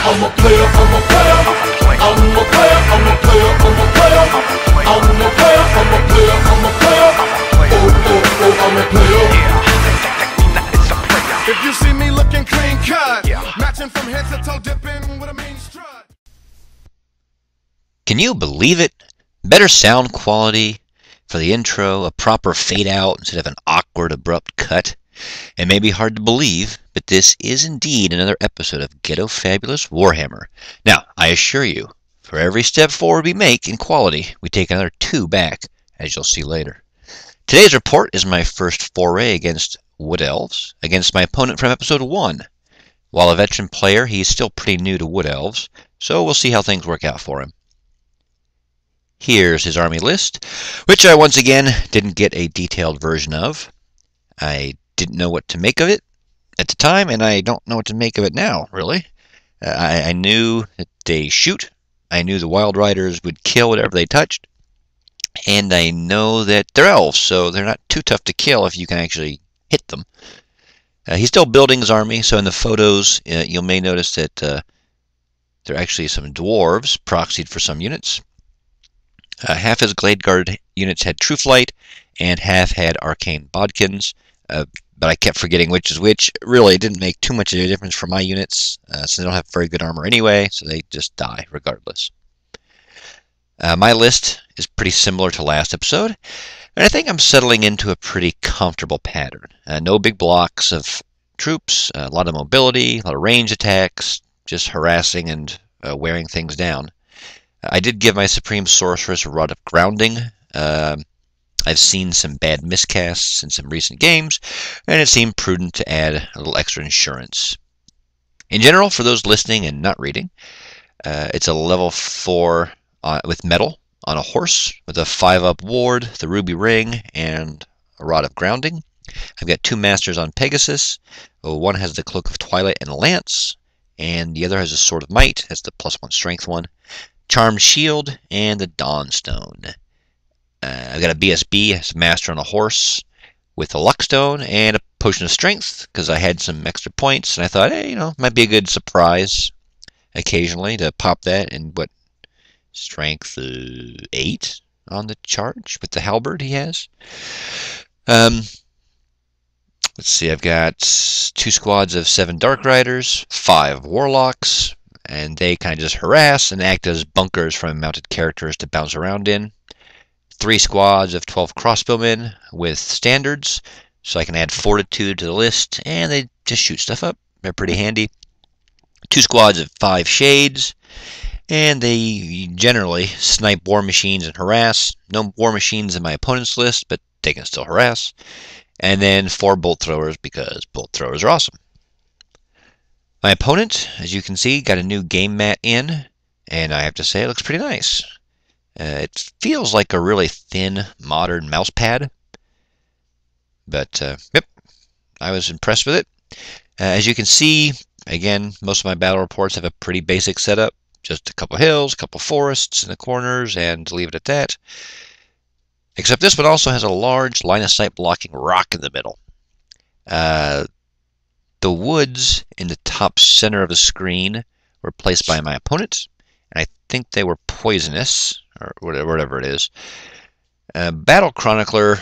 I'm a player, I'm a player, I'm a player, I'm a player, I'm a player, I'm a player, I'm a player, I'm a player, oh, oh, oh, I'm a player. If you see me looking clean cut, matching from head to toe, dipping with a mean strut. Can you believe it? Better sound quality for the intro, a proper fade out instead of an awkward, abrupt cut. It may be hard to believe, but this is indeed another episode of Ghettofabulous Warhammer. Now, I assure you, for every step forward we make in quality, we take another 2 back, as you'll see later. Today's report is my first foray against Wood Elves, against my opponent from episode 1. While a veteran player, he's still pretty new to Wood Elves, so we'll see how things work out for him. Here's his army list, which I once again didn't get a detailed version of. I didn't know what to make of it at the time, and I don't know what to make of it now, really. I knew that they shoot, I knew the Wild Riders would kill whatever they touched, and I know that they're elves, so they're not too tough to kill if you can actually hit them. He's still building his army, so in the photos you may notice that there are actually some dwarves proxied for some units. Half his Glade Guard units had True Flight, and half had Arcane Bodkins, but I kept forgetting which is which. Really, it didn't make too much of a difference for my units, since they don't have very good armor anyway, so they just die regardless. My list is pretty similar to last episode, and I think I'm settling into a pretty comfortable pattern. No big blocks of troops, a lot of mobility, a lot of range attacks, just harassing and wearing things down. I did give my Supreme Sorceress a Rod of Grounding. I've seen some bad miscasts in some recent games, and it seemed prudent to add a little extra insurance. In general, for those listening and not reading, it's a level 4 with metal on a horse with a 5-up ward, the Ruby Ring, and a Rod of Grounding. I've got 2 masters on Pegasus. One has the Cloak of Twilight and a Lance, and the other has a Sword of Might. That's the +1 strength one. Charmed Shield, and the Dawnstone. I've got a BSB, as a master on a horse, with a Luckstone and a Potion of Strength, because I had some extra points, and I thought, hey, it might be a good surprise occasionally to pop that in, strength 8 on the charge with the halberd he has. Let's see, I've got 2 squads of 7 Dark Riders, 5 Warlocks, and they kind of just harass and act as bunkers from mounted characters to bounce around in. 3 squads of 12 crossbowmen with standards, so I can add fortitude to the list, and they just shoot stuff up. They're pretty handy. 2 squads of 5 shades, and they generally snipe war machines and harass. No war machines in my opponent's list, but they can still harass. And then 4 bolt throwers, because bolt throwers are awesome. My opponent, as you can see, got a new game mat in, and I have to say it looks pretty nice. It feels like a really thin, modern mouse pad, but yep, I was impressed with it. As you can see, again, most of my battle reports have a pretty basic setup. Just a couple hills, a couple forests in the corners, and leave it at that. Except this one also has a large line-of-sight blocking rock in the middle. The woods in the top center of the screen were placed by my opponent, and I think they were poisonous, or whatever it is. Battle Chronicler,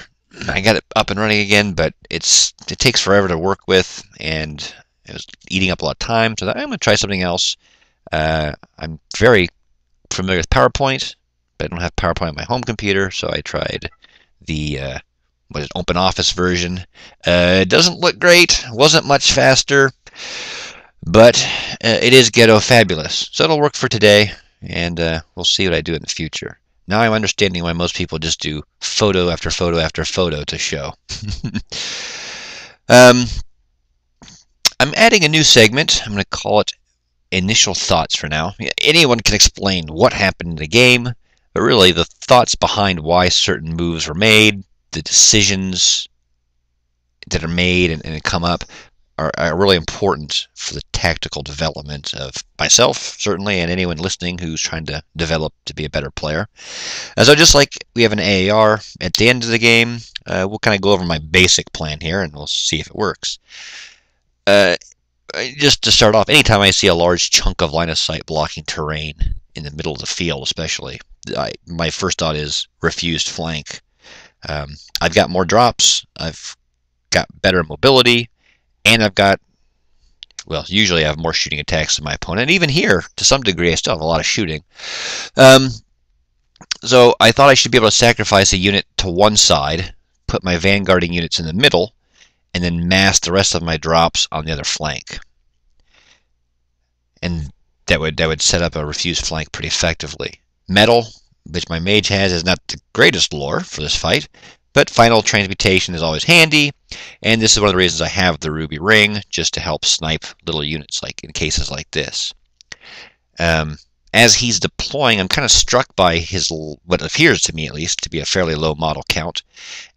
I got it up and running again, but it takes forever to work with, and it was eating up a lot of time, so I'm going to try something else. I'm very familiar with PowerPoint, but I don't have PowerPoint on my home computer, so I tried the Open Office version. It doesn't look great, wasn't much faster, but it is Ghettofabulous, so it'll work for today, and we'll see what I do in the future. Now I'm understanding why most people just do photo after photo after photo to show. I'm adding a new segment. I'm going to call it Initial Thoughts for now. Anyone can explain what happened in the game, but really the thoughts behind why certain moves were made, the decisions that are made and come up are really important for the tactical development of myself, certainly, and anyone listening who's trying to develop to be a better player. So just like we have an AAR at the end of the game, we'll kind of go over my basic plan here, and we'll see if it works. just to start off, anytime I see a large chunk of line of sight blocking terrain in the middle of the field, especially, my first thought is refused flank. I've got more drops, I've got better mobility, and I've got, well, usually I have more shooting attacks than my opponent. Even here, to some degree, I still have a lot of shooting. So I thought I should be able to sacrifice a unit to one side, put my vanguarding units in the middle, and then mass the rest of my drops on the other flank. And that would set up a refused flank pretty effectively. Metal, which my mage has, is not the greatest lore for this fight, but final transmutation is always handy, and this is one of the reasons I have the ruby ring, just to help snipe little units like in cases like this. As he's deploying, I'm kind of struck by his, what appears to me at least, to be a fairly low model count.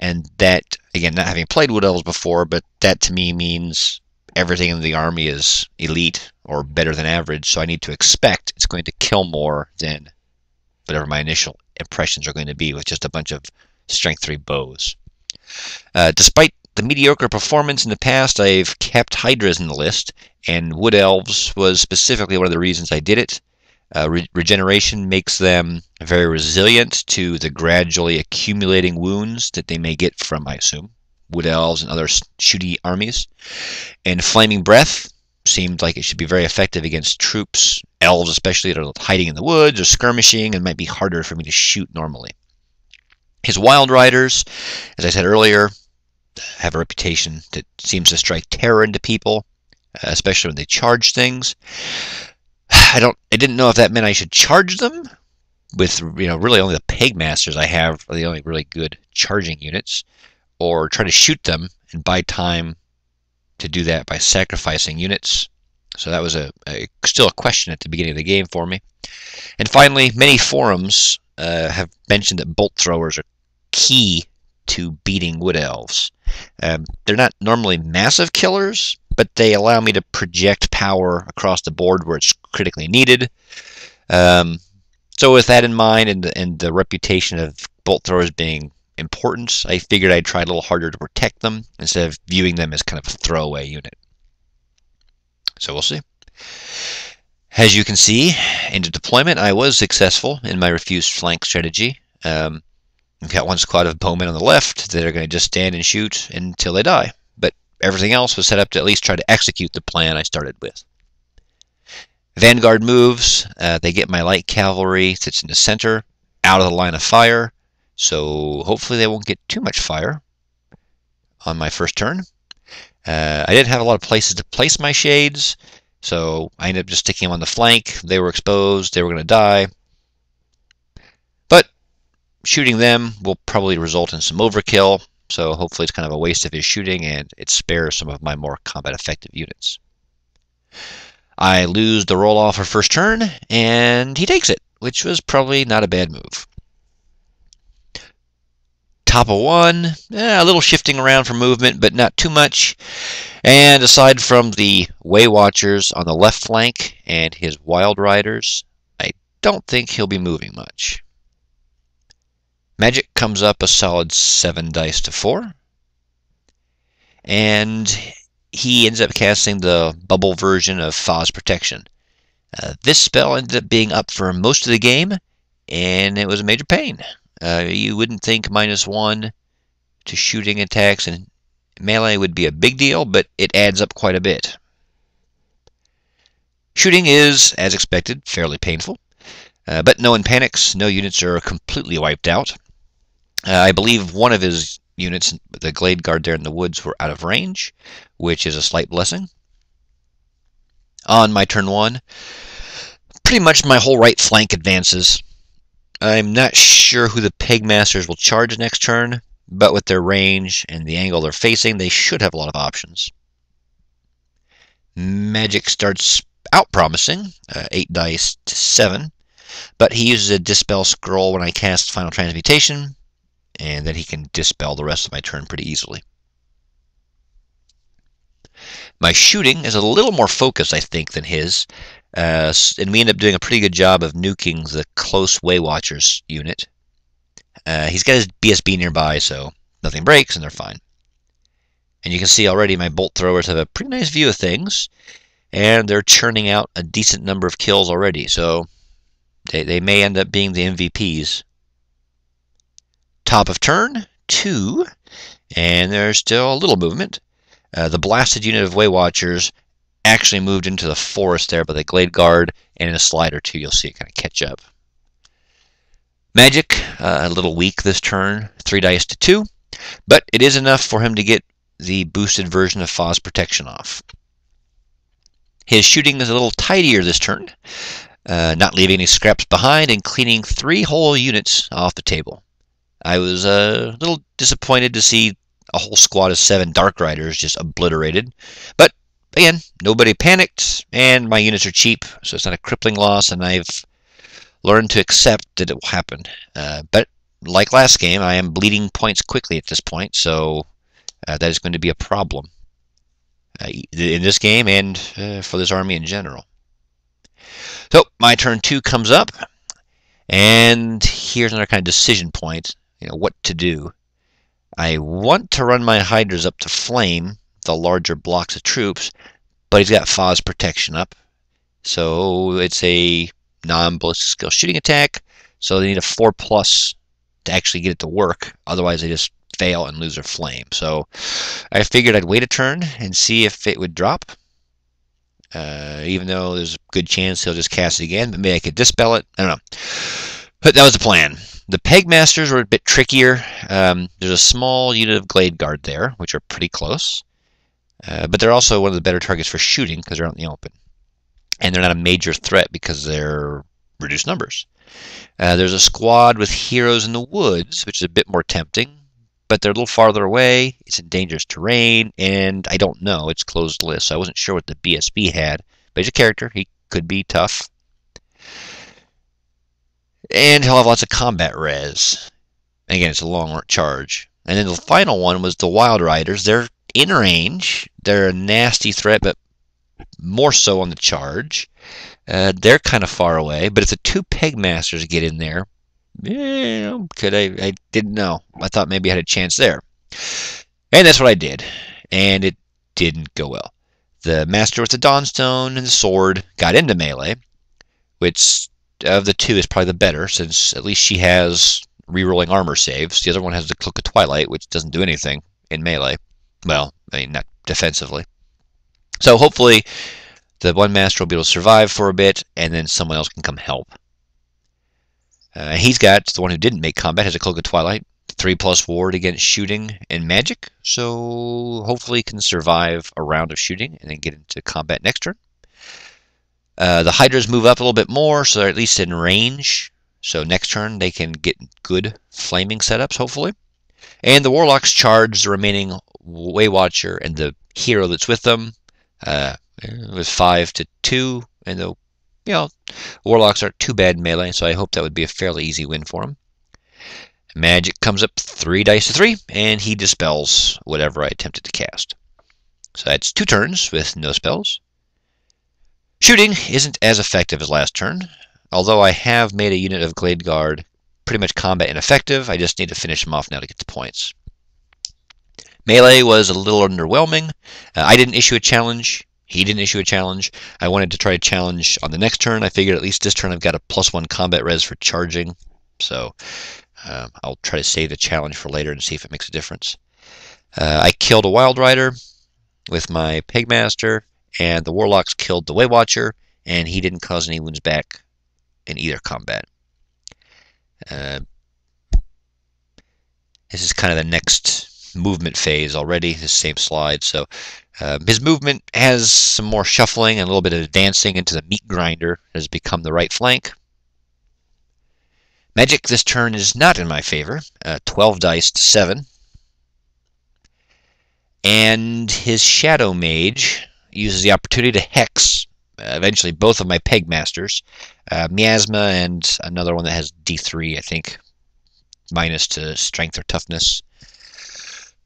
And that, again, not having played Wood Elves before, but that to me means everything in the army is elite or better than average, so I need to expect it's going to kill more than whatever my initial impressions are going to be with just a bunch of Strength 3 bows. Despite the mediocre performance in the past, I've kept Hydras in the list, and Wood Elves was specifically one of the reasons I did it. Regeneration makes them very resilient to the gradually accumulating wounds that they may get from, I assume, Wood Elves and other shooty armies. And Flaming Breath seemed like it should be very effective against troops, elves especially, that are hiding in the woods or skirmishing and might be harder for me to shoot normally. His Wild Riders, as I said earlier, have a reputation that seems to strike terror into people, especially when they charge things. I didn't know if that meant I should charge them with, really only the Peg Masters I have are the only really good charging units, or try to shoot them and buy time to do that by sacrificing units. So that was still a question at the beginning of the game for me. And finally, many forums have mentioned that bolt throwers are key to beating Wood Elves. They're not normally massive killers, but they allow me to project power across the board where it's critically needed. So with that in mind, and the reputation of bolt throwers being important, I figured I'd try a little harder to protect them instead of viewing them as kind of a throwaway unit. So we'll see. As you can see, into deployment, I was successful in my refused flank strategy. I've got one squad of bowmen on the left that are going to just stand and shoot until they die. But everything else was set up to at least try to execute the plan I started with. Vanguard moves. They get my light cavalry, sits in the center, out of the line of fire. So hopefully they won't get too much fire on my first turn. I didn't have a lot of places to place my shades, so I ended up just sticking them on the flank. They were exposed. They were going to die. But shooting them will probably result in some overkill, so hopefully it's kind of a waste of his shooting, and it spares some of my more combat-effective units. I lose the roll-off for first turn, and he takes it, which was probably not a bad move. Top of one, a little shifting around for movement, but not too much. And aside from the Way Watchers on the left flank and his Wild Riders, I don't think he'll be moving much. Magic comes up a solid 7 dice to 4. And he ends up casting the bubble version of Fa's Protection. This spell ended up being up for most of the game, and it was a major pain. You wouldn't think -1 to shooting attacks and melee would be a big deal, but it adds up quite a bit. Shooting is, as expected, fairly painful, but no one panics. No units are completely wiped out. I believe one of his units, the Glade Guard there in the woods, were out of range, which is a slight blessing. On my turn 1, pretty much my whole right flank advances. I'm not sure who the Peg Masters will charge next turn, but with their range and the angle they're facing, they should have a lot of options. Magic starts out promising, 8 dice to 7, but he uses a Dispel Scroll when I cast Final Transmutation, and then he can dispel the rest of my turn pretty easily. My shooting is a little more focused, I think, than his, and we end up doing a pretty good job of nuking the close Way Watchers unit. He's got his BSB nearby, so nothing breaks, and they're fine. And you can see already my bolt throwers have a pretty nice view of things, and they're churning out a decent number of kills already, so they may end up being the MVPs. Top of turn 2, and there's still a little movement. The blasted unit of Way Watchers actually moved into the forest there by the Glade Guard, and in a slide or two you'll see it kind of catch up. Magic, a little weak this turn, 3 dice to 2, but it is enough for him to get the boosted version of Foz Protection off. His shooting is a little tidier this turn, not leaving any scraps behind and cleaning 3 whole units off the table. I was a little disappointed to see a whole squad of 7 Dark Riders just obliterated, but again, nobody panicked, and my units are cheap, so it's not a crippling loss, and I've learned to accept that it will happen. But like last game, I am bleeding points quickly at this point, so that is going to be a problem in this game and for this army in general. So my turn 2 comes up, and here's another kind of decision point. What to do. I want to run my Hydras up to flame the larger blocks of troops, but he's got Foz Protection up, so it's a non-ballistic skill shooting attack, so they need a 4+ to actually get it to work. Otherwise, they just fail and lose their flame. So I figured I'd wait a turn and see if it would drop, even though there's a good chance he'll just cast it again, but maybe I could dispel it. I don't know. But that was the plan. The Pegmasters were a bit trickier. There's a small unit of Glade Guard there, which are pretty close. But they're also one of the better targets for shooting because they're out in the open. And they're not a major threat because they're reduced numbers. There's a squad with Heroes in the Woods, which is a bit more tempting, but they're a little farther away. It's in dangerous terrain, and I don't know. It's closed list, so I wasn't sure what the BSB had. But he's a character. He could be tough. And he'll have lots of combat res. And again, it's a long charge. And then the final one was the Wild Riders. They're in range. They're a nasty threat, but more so on the charge. They're kind of far away, but if the 2 Pegmasters get in there, I didn't know. I thought maybe I had a chance there. And that's what I did. And it didn't go well. The Master with the Dawnstone and the Sword got into melee, which of the 2 is probably the better, since at least she has rerolling armor saves. The other one has the Cloak of Twilight, which doesn't do anything in melee. Well, I mean, not defensively. So hopefully the one Master will be able to survive for a bit, and then someone else can come help. He's got, the one who didn't make combat, has a Cloak of Twilight, 3+ ward against shooting and magic, so hopefully he can survive a round of shooting and then get into combat next turn. The Hydras move up a little bit more, so they're at least in range, so next turn they can get good flaming setups, hopefully. And the Warlocks charge the remaining Way Watcher and the hero that's with them. It was 5 to 2, and the Warlocks aren't too bad in melee, so I hope that would be a fairly easy win for him. Magic comes up 3 dice to 3, and he dispels whatever I attempted to cast. So that's 2 turns with no spells. Shooting isn't as effective as last turn, although I have made a unit of Glade Guard pretty much combat ineffective. I just need to finish him off now to get the points. Melee was a little underwhelming. I didn't issue a challenge. He didn't issue a challenge. I wanted to try a challenge on the next turn. I figured at least this turn I've got a +1 combat res for charging. So I'll try to save the challenge for later and see if it makes a difference. I killed a Wild Rider with my Pegmaster, and the Warlocks killed the Way Watcher, and he didn't cause any wounds back in either combat. This is kind of the next movement phase already, the same slide. So his movement has some more shuffling and a little bit of advancing into the meat grinder has become the right flank. Magic this turn is not in my favor. 12 dice to 7. And his Shadow Mage uses the opportunity to hex eventually both of my Pegmasters, Miasma and another one that has D3, I think, minus to strength or toughness.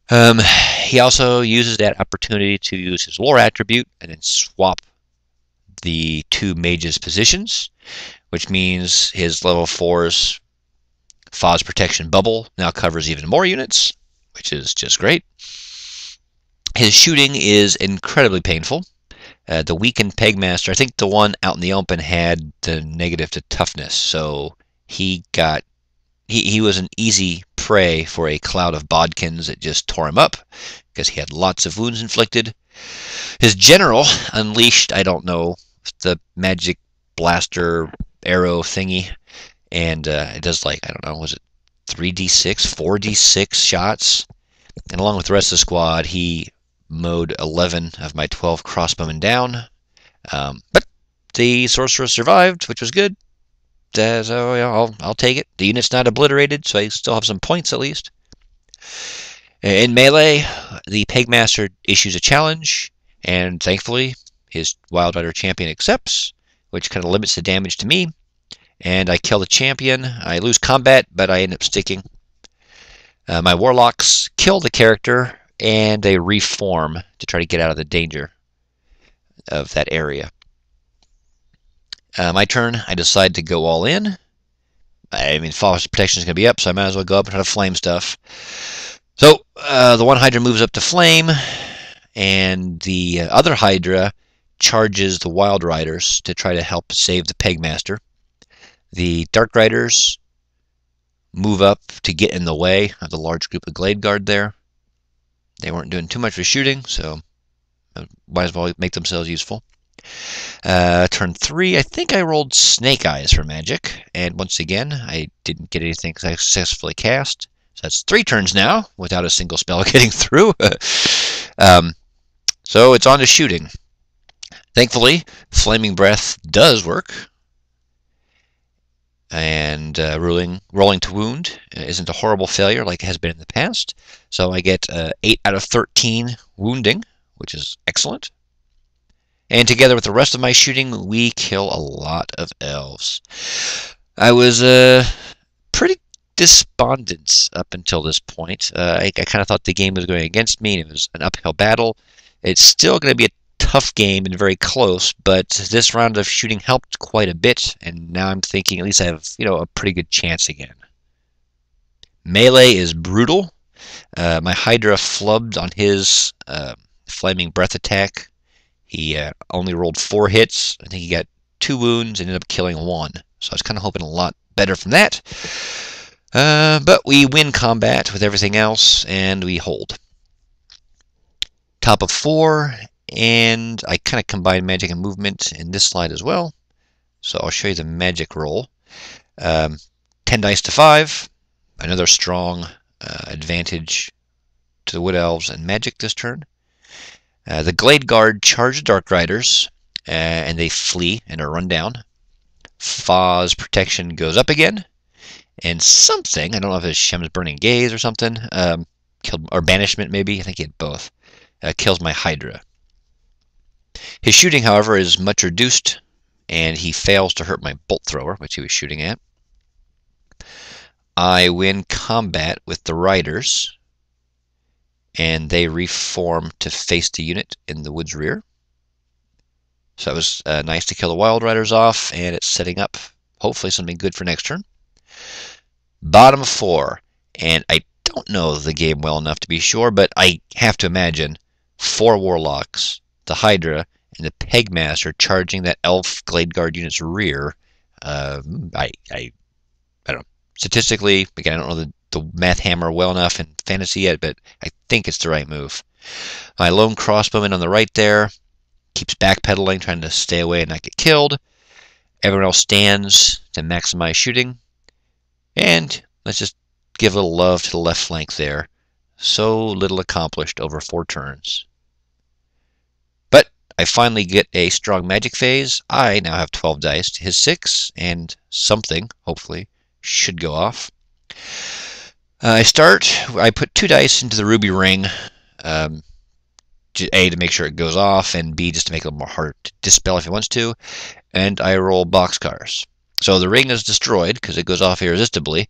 He also uses that opportunity to use his lore attribute and then swap the 2 mages' positions, which means his level 4's Foz Protection Bubble now covers even more units, which is just great. His shooting is incredibly painful. The weakened Pegmaster, I think the one out in the open had the negative to toughness, so he was an easy prey for a cloud of bodkins that just tore him up because he had lots of wounds inflicted. His general unleashed, I don't know, the magic blaster arrow thingy, and it does like, I don't know, was it 3d6, 4d6 shots? And along with the rest of the squad, he mowed 11 of my 12 crossbowmen down. But the sorcerer survived, which was good. So yeah, I'll take it. The unit's not obliterated, so I still have some points at least. In melee, the Pegmaster issues a challenge, and thankfully his Wild Rider champion accepts, which kind of limits the damage to me. And I kill the champion. I lose combat, but I end up sticking. My warlocks kill the character, and they reform to try to get out of the danger of that area. My turn, I decide to go all in. I mean, Foster Protection is going to be up, so I might as well go up and try to flame stuff. So, the one Hydra moves up to flame, and the other Hydra charges the Wild Riders to try to help save the Pegmaster. The Dark Riders move up to get in the way of the large group of Glade Guard there. They weren't doing too much with shooting, so might as well make themselves useful. Turn 3, I think I rolled Snake Eyes for magic, and once again, I didn't get anything successfully cast. So that's 3 turns now, without a single spell getting through. So it's on to shooting. Thankfully, Flaming Breath does work. And rolling to wound isn't a horrible failure like it has been in the past. So I get 8 out of 13 wounding, which is excellent. And together with the rest of my shooting, we kill a lot of elves. I was pretty despondent up until this point. I kind of thought the game was going against me, and it was an uphill battle. It's still going to be a tough game and very close, but this round of shooting helped quite a bit, and now I'm thinking at least I have, a pretty good chance again. Melee is brutal. My Hydra flubbed on his Flaming Breath attack. He only rolled 4 hits. I think he got 2 wounds and ended up killing 1. So I was kind of hoping a lot better from that. But we win combat with everything else, and we hold. Top of 4, and I kind of combine magic and movement in this slide as well. So I'll show you the magic roll. 10 dice to 5. Another strong advantage to the Wood Elves and magic this turn. The Glade Guard charge the Dark Riders, and they flee and are run down. Fa's protection goes up again, and something, I don't know if it's Shem's Burning Gaze or something, killed, or Banishment maybe, I think he had both, kills my Hydra. His shooting, however, is much reduced, and he fails to hurt my Bolt Thrower, which he was shooting at. I win combat with the Riders, and they reform to face the unit in the wood's rear. So it was nice to kill the Wild Riders off, and it's setting up, hopefully, something good for next turn. Bottom of 4, and I don't know the game well enough to be sure, but I have to imagine 4 Warlocks, the Hydra, and the Pegmaster charging that Elf Glade Guard unit's rear. I don't know. Statistically, again, I don't know the math hammer well enough in fantasy yet, but I think it's the right move. My lone crossbowman on the right there keeps backpedaling, trying to stay away and not get killed. Everyone else stands to maximize shooting. And let's just give a little love to the left flank there. So little accomplished over 4 turns. But I finally get a strong magic phase. I now have 12 dice to his 6, and something, hopefully, should go off. I put 2 dice into the ruby ring, A, to make sure it goes off, and B, just to make it a little more harder to dispel if it wants to, and I roll boxcars. So the ring is destroyed because it goes off irresistibly,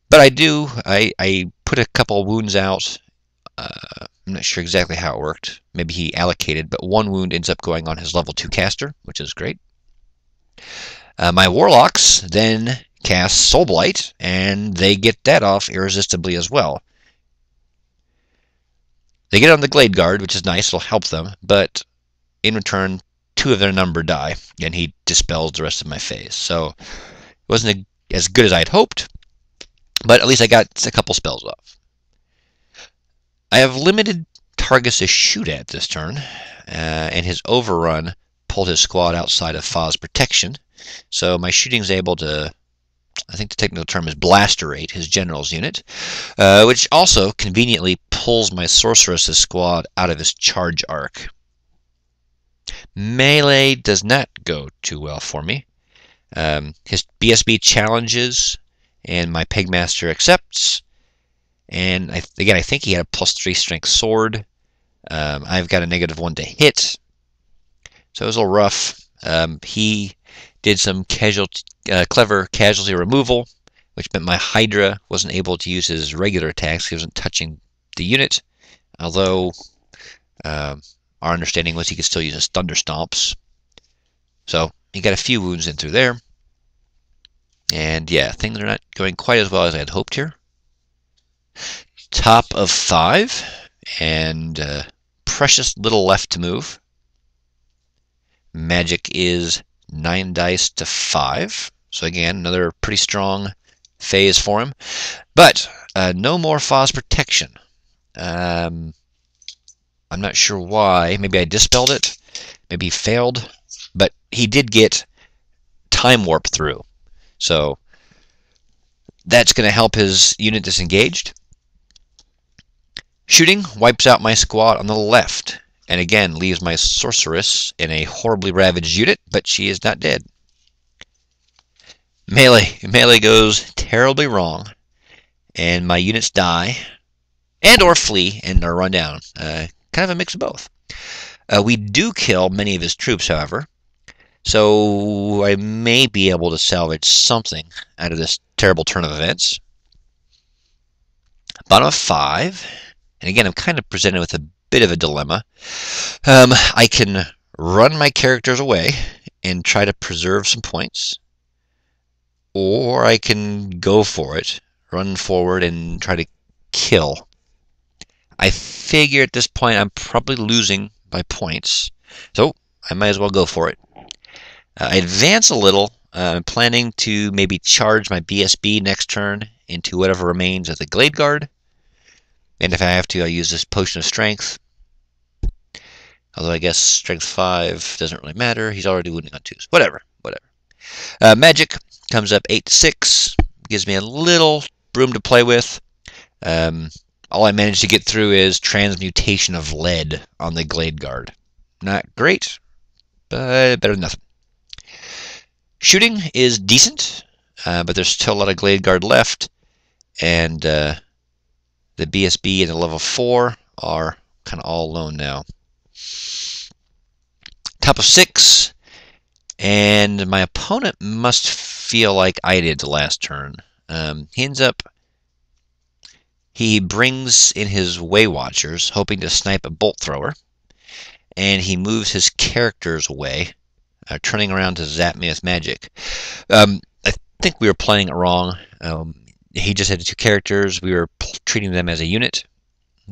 but I put a couple wounds out. I'm not sure exactly how it worked. Maybe he allocated, but 1 wound ends up going on his level 2 caster, which is great. My Warlocks then cast Soul Blight, and they get that off irresistibly as well. They get on the Glade Guard, which is nice, it'll help them, but in return 2 of their number die, and he dispels the rest of my phase. So it wasn't as good as I had hoped, but at least I got a couple spells off. I have limited targets to shoot at this turn, and his overrun pulled his squad outside of Fa's protection, so my shooting is able to, I think the technical term is blasterate his general's unit, which also conveniently pulls my sorceress's squad out of his charge arc. Melee does not go too well for me. His BSB challenges, and my Pegmaster accepts. And again, I think he had a +3 strength sword. I've got a -1 to hit, so it was a little rough. He did some clever casualty removal, which meant my Hydra wasn't able to use his regular attacks. He wasn't touching the unit, although our understanding was he could still use his Thunder Stomps. So he got a few wounds in through there. And yeah, things are not going quite as well as I had hoped here. Top of 5, and precious little left to move. Magic is 9 dice to 5. So again, another pretty strong phase for him. But no more Fa's protection. I'm not sure why. Maybe I dispelled it. Maybe he failed. But he did get Time Warp through. So that's going to help his unit disengaged. Shooting wipes out my squad on the left, and again leaves my sorceress in a horribly ravaged unit, but she is not dead. Melee goes terribly wrong, and my units die, and or flee, and are run down. Kind of a mix of both. We do kill many of his troops, however, so I may be able to salvage something out of this terrible turn of events. Bottom of 5. And again, I'm kind of presented with a bit of a dilemma. I can run my characters away and try to preserve some points, or I can go for it, run forward and try to kill. I figure at this point I'm probably losing by points, so I might as well go for it. I advance a little, planning to maybe charge my BSB next turn into whatever remains of the Glade Guard. And if I have to, I'll use this Potion of Strength. Although I guess Strength 5 doesn't really matter. He's already wounding on 2s. Whatever. Magic comes up 8 to 6. Gives me a little room to play with. All I managed to get through is Transmutation of Lead on the Glade Guard. Not great, but better than nothing. Shooting is decent, but there's still a lot of Glade Guard left. And the BSB and the level 4 are kind of all alone now. Top of 6, and my opponent must feel like I did the last turn. He brings in his Way Watchers, hoping to snipe a Bolt Thrower, and he moves his characters away, turning around to zap me with magic. I think we were playing it wrong. He just had 2 characters. We were treating them as a unit.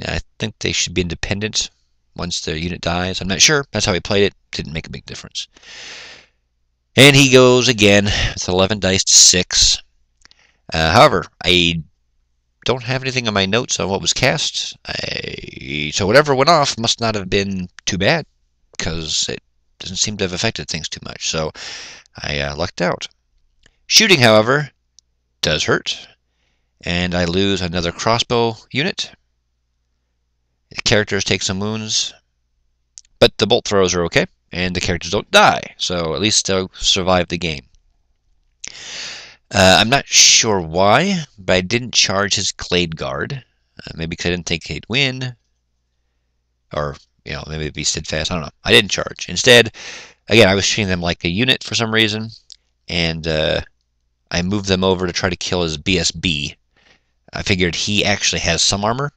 I think they should be independent once their unit dies. I'm not sure. That's how he played it. Didn't make a big difference. And he goes again with 11 dice to 6. However, I don't have anything on my notes on what was cast. So whatever went off must not have been too bad, because it doesn't seem to have affected things too much. So I lucked out. Shooting, however, does hurt. And I lose another crossbow unit. The characters take some wounds, but the bolt throws are okay, and the characters don't die, so at least they'll survive the game. I'm not sure why, but I didn't charge his Glade Guard. Maybe because I didn't think he'd win, or maybe it'd be steadfast. I don't know. I didn't charge. Instead, again, I was treating them like a unit for some reason, and I moved them over to try to kill his BSB. I figured he actually has some armor,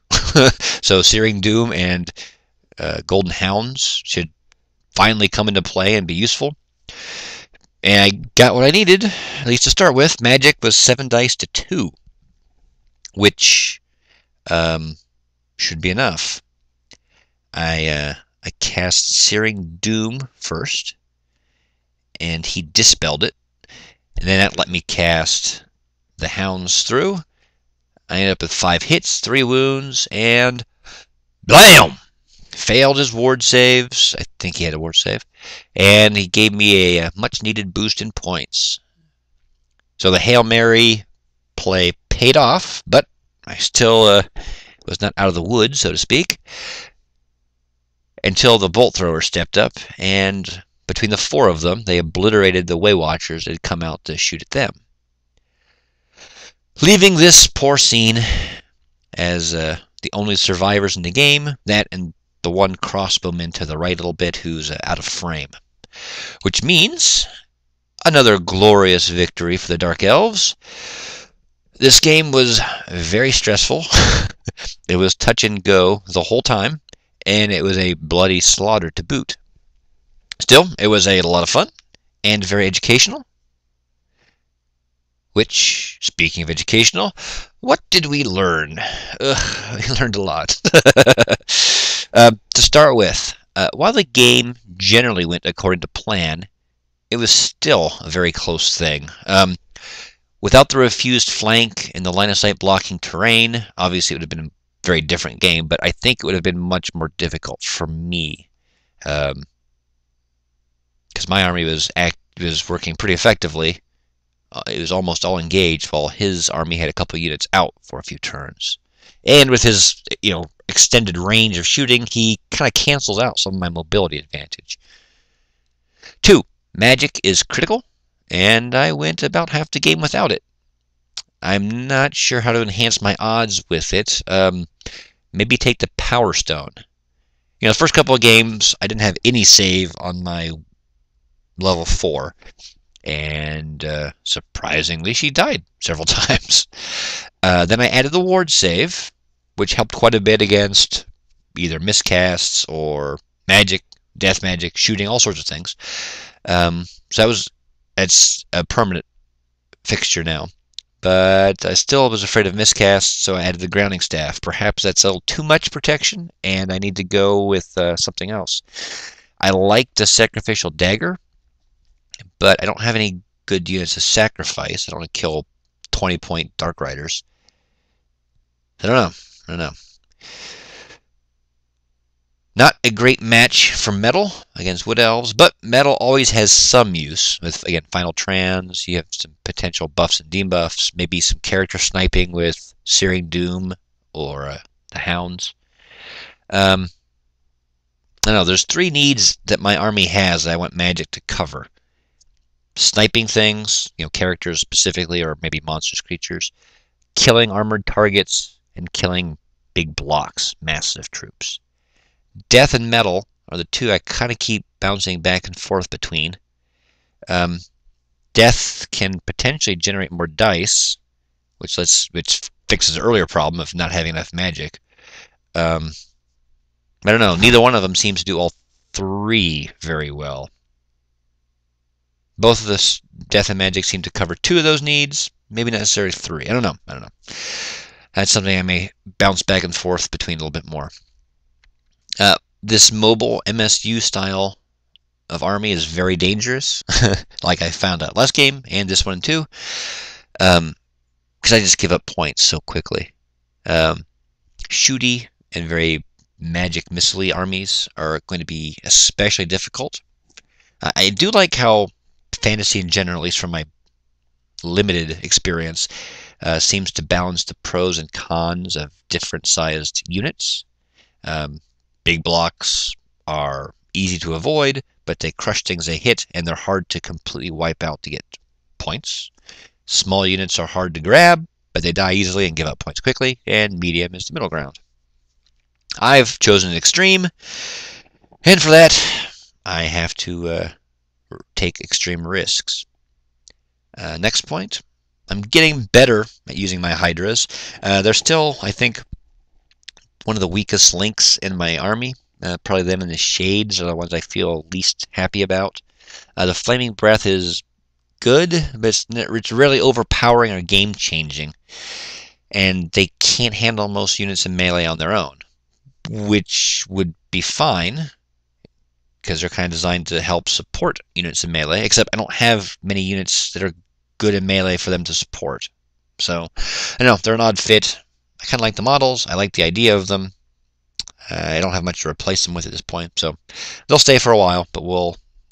so Searing Doom and Golden Hounds should finally come into play and be useful. And I got what I needed, at least to start with. Magic was 7 dice to 2, which should be enough. I I cast Searing Doom first, and he dispelled it. And then that let me cast the Hounds through. I ended up with 5 hits, 3 wounds, and BLAM! Failed his ward saves. I think he had a ward save. And he gave me a much-needed boost in points. So the Hail Mary play paid off, but I still was not out of the woods, so to speak, until the Bolt Thrower stepped up, and between the 4 of them, they obliterated the Way Watchers that had come out to shoot at them. Leaving this poor scene as the only survivors in the game, that and the one crossbowman to the right a little bit who's out of frame. Which means another glorious victory for the Dark Elves. This game was very stressful. It was touch and go the whole time, and it was a bloody slaughter to boot. Still, it was a lot of fun and very educational. Which, speaking of educational, what did we learn? We learned a lot. To start with, while the game generally went according to plan, it was still a very close thing. Without the refused flank and the line-of-sight blocking terrain, obviously it would have been a very different game, but I think it would have been much more difficult for me. Because my army was working pretty effectively. It was almost all engaged, while his army had a couple units out for a few turns. And with his, extended range of shooting, he kind of cancels out some of my mobility advantage. 2, magic is critical, and I went about half the game without it. I'm not sure how to enhance my odds with it. Maybe take the Power Stone. The first couple of games, I didn't have any save on my level 4. And surprisingly, she died several times. Then I added the ward save, which helped quite a bit against either miscasts or magic, death magic, shooting, all sorts of things. So that's a permanent fixture now. But I still was afraid of miscasts, so I added the grounding staff. Perhaps that's a little too much protection, and I need to go with something else. I like the sacrificial dagger, but I don't have any good units to sacrifice. I don't want to kill 20-point Dark Riders. I don't know. Not a great match for metal against Wood Elves, but metal always has some use. With, again, Final Trans, you have some potential buffs and debuffs, maybe some character sniping with Searing Doom or the Hounds. I don't know, there's 3 needs that my army has that I want magic to cover. Sniping things, characters specifically, or maybe monsters, creatures. Killing armored targets, and killing big blocks, massive troops. Death and metal are the 2 I kind of keep bouncing back and forth between. Death can potentially generate more dice, which fixes the earlier problem of not having enough magic. I don't know. Neither one of them seems to do all 3 very well. Both of the death and magic seem to cover 2 of those needs, maybe not necessarily 3. I don't know. That's something I may bounce back and forth between a little bit more. This mobile MSU style of army is very dangerous, like I found out last game, and this one too, because I just give up points so quickly. Shooty and very magic missile armies are going to be especially difficult. I do like how fantasy in general, at least from my limited experience, seems to balance the pros and cons of different sized units. Big blocks are easy to avoid, but they crush things they hit, and they're hard to completely wipe out to get points. Small units are hard to grab, but they die easily and give up points quickly, and medium is the middle ground. I've chosen an extreme, and for that, I have to take extreme risks. Next point, I'm getting better at using my Hydras. They're still, I think, one of the weakest links in my army. Probably them and the Shades are the ones I feel least happy about. The Flaming Breath is good, but it's really overpowering or game-changing. And they can't handle most units in melee on their own, which would be fine because they're kind of designed to help support units in melee, except I don't have many units that are good in melee for them to support. So, I know, they're an odd fit. I kind of like the models. I like the idea of them. I don't have much to replace them with at this point, so they'll stay for a while, but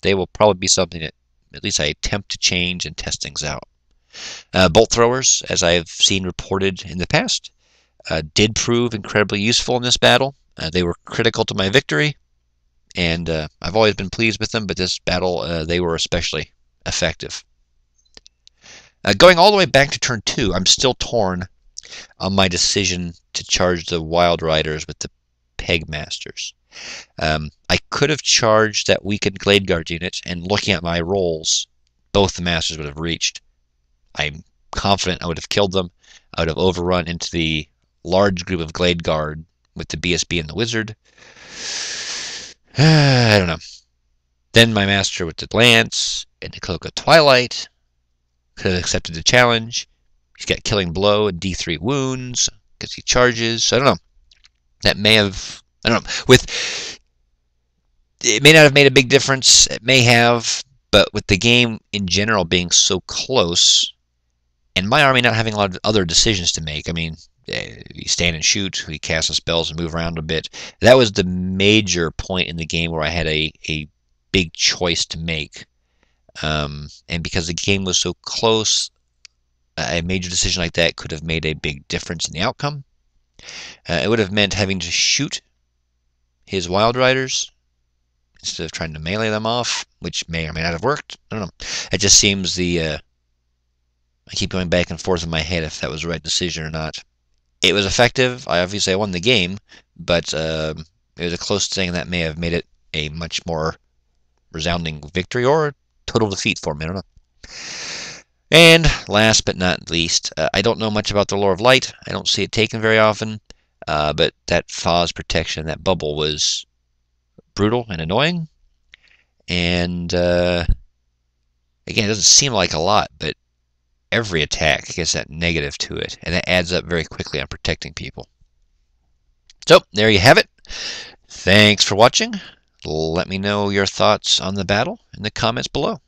they will probably be something that at least I attempt to change and test things out. Bolt throwers, as I've seen reported in the past, did prove incredibly useful in this battle. They were critical to my victory, and I've always been pleased with them, but this battle they were especially effective. Going all the way back to turn 2, I'm still torn on my decision to charge the Wild Riders with the Pegmasters. I could have charged that weakened Glade Guard unit, and looking at my rolls, both the Masters would have reached. I'm confident I would have killed them. I would have overrun into the large group of Glade Guard with the BSB and the Wizard. I don't know. Then my Master with the Lance and the Cloak of Twilight could have accepted the challenge. He's got Killing Blow and D3 wounds because he charges. So I don't know. That may have, I don't know. It may not have made a big difference. It may have, but with the game in general being so close, and my army not having a lot of other decisions to make, I mean, we stand and shoot, we cast the spells and move around a bit. That was the major point in the game where I had a big choice to make. And because the game was so close, a major decision like that could have made a big difference in the outcome. It would have meant having to shoot his Wild Riders instead of trying to melee them off, which may or may not have worked. I don't know. It just seems I keep going back and forth in my head if that was the right decision or not. It was effective. I won the game, but it was a close thing that may have made it a much more resounding victory or total defeat for me. I don't know. And last but not least, I don't know much about the Lore of Light. I don't see it taken very often, but that Foz protection, that bubble, was brutal and annoying. And again, it doesn't seem like a lot, but every attack gets that negative to it, and that adds up very quickly on protecting people. So, there you have it. Thanks for watching. Let me know your thoughts on the battle in the comments below.